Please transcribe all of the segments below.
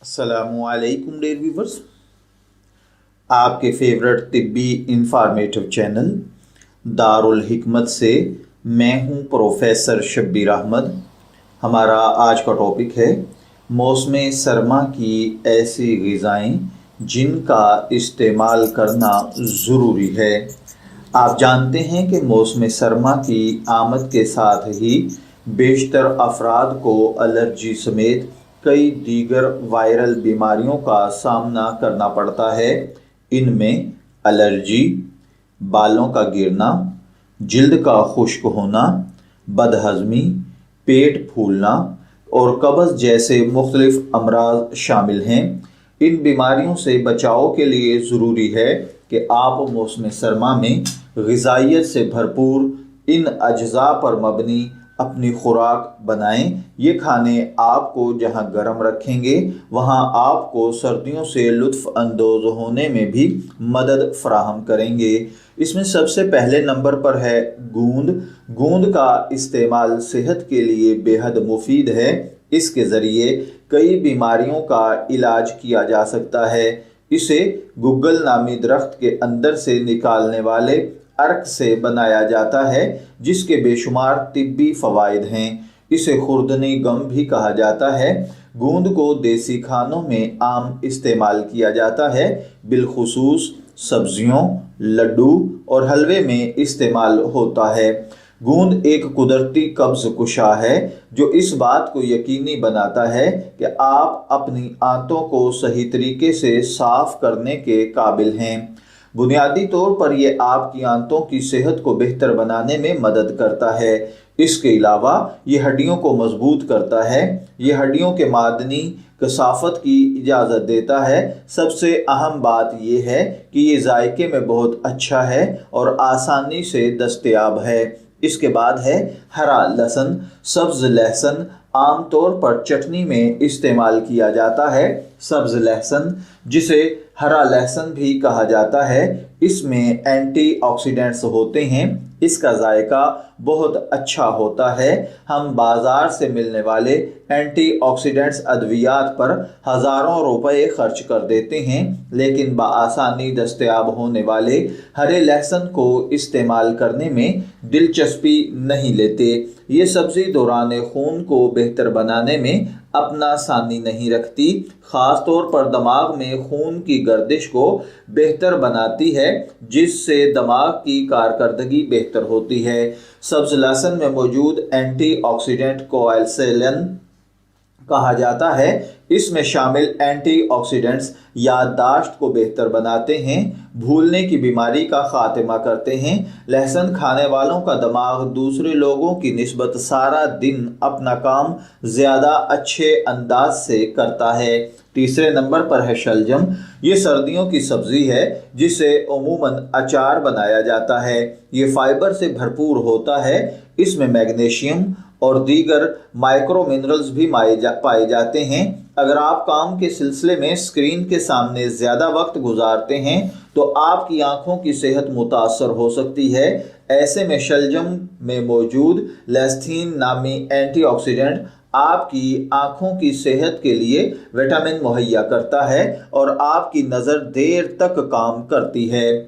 السلام علیکم dear viewers, آپ کے فیورٹ طبی انفارمیٹو چینل دارالحکمت سے میں ہوں پروفیسر شبیر احمد۔ ہمارا آج کا ٹاپک ہے موسم سرما کی ایسی غذائیں جن کا استعمال کرنا ضروری ہے۔ آپ جانتے ہیں کہ موسم سرما کی آمد کے ساتھ ہی بیشتر افراد کو الرجی سمیت کئی دیگر وائرل بیماریوں کا سامنا کرنا پڑتا ہے۔ ان میں الرجی، بالوں کا گرنا، جلد کا خشک ہونا، بدہضمی، پیٹ پھولنا اور قبض جیسے مختلف امراض شامل ہیں۔ ان بیماریوں سے بچاؤ کے لیے ضروری ہے کہ آپ موسم سرما میں غذائیت سے بھرپور ان اجزاء پر مبنی اپنی خوراک بنائیں۔ یہ کھانے آپ کو جہاں گرم رکھیں گے وہاں آپ کو سردیوں سے لطف اندوز ہونے میں بھی مدد فراہم کریں گے۔ اس میں سب سے پہلے نمبر پر ہے گوند۔ گوند کا استعمال صحت کے لیے بے حد مفید ہے۔ اس کے ذریعے کئی بیماریوں کا علاج کیا جا سکتا ہے۔ اسے گگل نامی درخت کے اندر سے نکالنے والے ارک سے بنایا جاتا ہے جس کے بے شمار طبی فوائد ہیں۔ اسے خوردنی گم بھی کہا جاتا ہے۔ گوند کو دیسی کھانوں میں عام استعمال کیا جاتا ہے، بالخصوص سبزیوں، لڈو اور حلوے میں استعمال ہوتا ہے۔ گوند ایک قدرتی قبض کشا ہے جو اس بات کو یقینی بناتا ہے کہ آپ اپنی آنتوں کو صحیح طریقے سے صاف کرنے کے قابل ہیں۔ بنیادی طور پر یہ آپ کی آنتوں کی صحت کو بہتر بنانے میں مدد کرتا ہے۔ اس کے علاوہ یہ ہڈیوں کو مضبوط کرتا ہے۔ یہ ہڈیوں کے معدنی کثافت کی اجازت دیتا ہے۔ سب سے اہم بات یہ ہے کہ یہ ذائقے میں بہت اچھا ہے اور آسانی سے دستیاب ہے۔ اس کے بعد ہے ہرا لہسن۔ سبز لہسن عام طور پر چٹنی میں استعمال کیا جاتا ہے۔ سبز لہسن، جسے ہرا لہسن بھی کہا جاتا ہے، اس میں اینٹی آکسیڈنٹس ہوتے ہیں۔ اس کا ذائقہ بہت اچھا ہوتا ہے۔ ہم بازار سے ملنے والے اینٹی آکسیڈنٹس ادویات پر ہزاروں روپے خرچ کر دیتے ہیں، لیکن بآسانی دستیاب ہونے والے ہرے لہسن کو استعمال کرنے میں دلچسپی نہیں لیتے۔ یہ سبزی دوران خون کو بہتر بنانے میں اپنا ثانی نہیں رکھتی، خاص طور پر دماغ میں خون کی گردش کو بہتر بناتی ہے جس سے دماغ کی کارکردگی بہتر ہوتی ہے۔ سبز لہسن میں موجود اینٹی آکسیڈنٹ کو ایلسیلن کہا جاتا ہے۔ اس میں شامل اینٹی آکسیڈنٹس یادداشت کو بہتر بناتے ہیں، بھولنے کی بیماری کا خاتمہ کرتے ہیں۔ لہسن کھانے والوں کا دماغ دوسرے لوگوں کی نسبت سارا دن اپنا کام زیادہ اچھے انداز سے کرتا ہے۔ تیسرے نمبر پر ہے شلجم۔ یہ سردیوں کی سبزی ہے جسے عموماً اچار بنایا جاتا ہے۔ یہ فائبر سے بھرپور ہوتا ہے۔ اس میں میگنیشیم اور دیگر مائکرو منرلز بھی پائے جاتے ہیں۔ اگر آپ کام کے سلسلے میں اسکرین کے سامنے زیادہ وقت گزارتے ہیں تو آپ کی آنکھوں کی صحت متاثر ہو سکتی ہے۔ ایسے میں شلجم میں موجود لیستھین نامی اینٹی آکسیڈنٹ آپ کی آنکھوں کی صحت کے لیے وٹامن مہیا کرتا ہے اور آپ کی نظر دیر تک کام کرتی ہے۔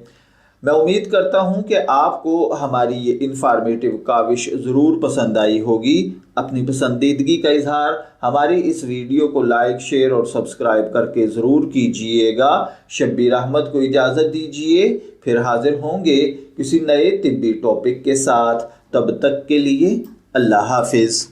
میں امید کرتا ہوں کہ آپ کو ہماری یہ انفارمیٹیو کاوش ضرور پسند آئی ہوگی۔ اپنی پسندیدگی کا اظہار ہماری اس ویڈیو کو لائک، شیئر اور سبسکرائب کر کے ضرور کیجئے گا۔ شبیر احمد کو اجازت دیجئے، پھر حاضر ہوں گے کسی نئے طبی ٹاپک کے ساتھ۔ تب تک کے لیے اللہ حافظ۔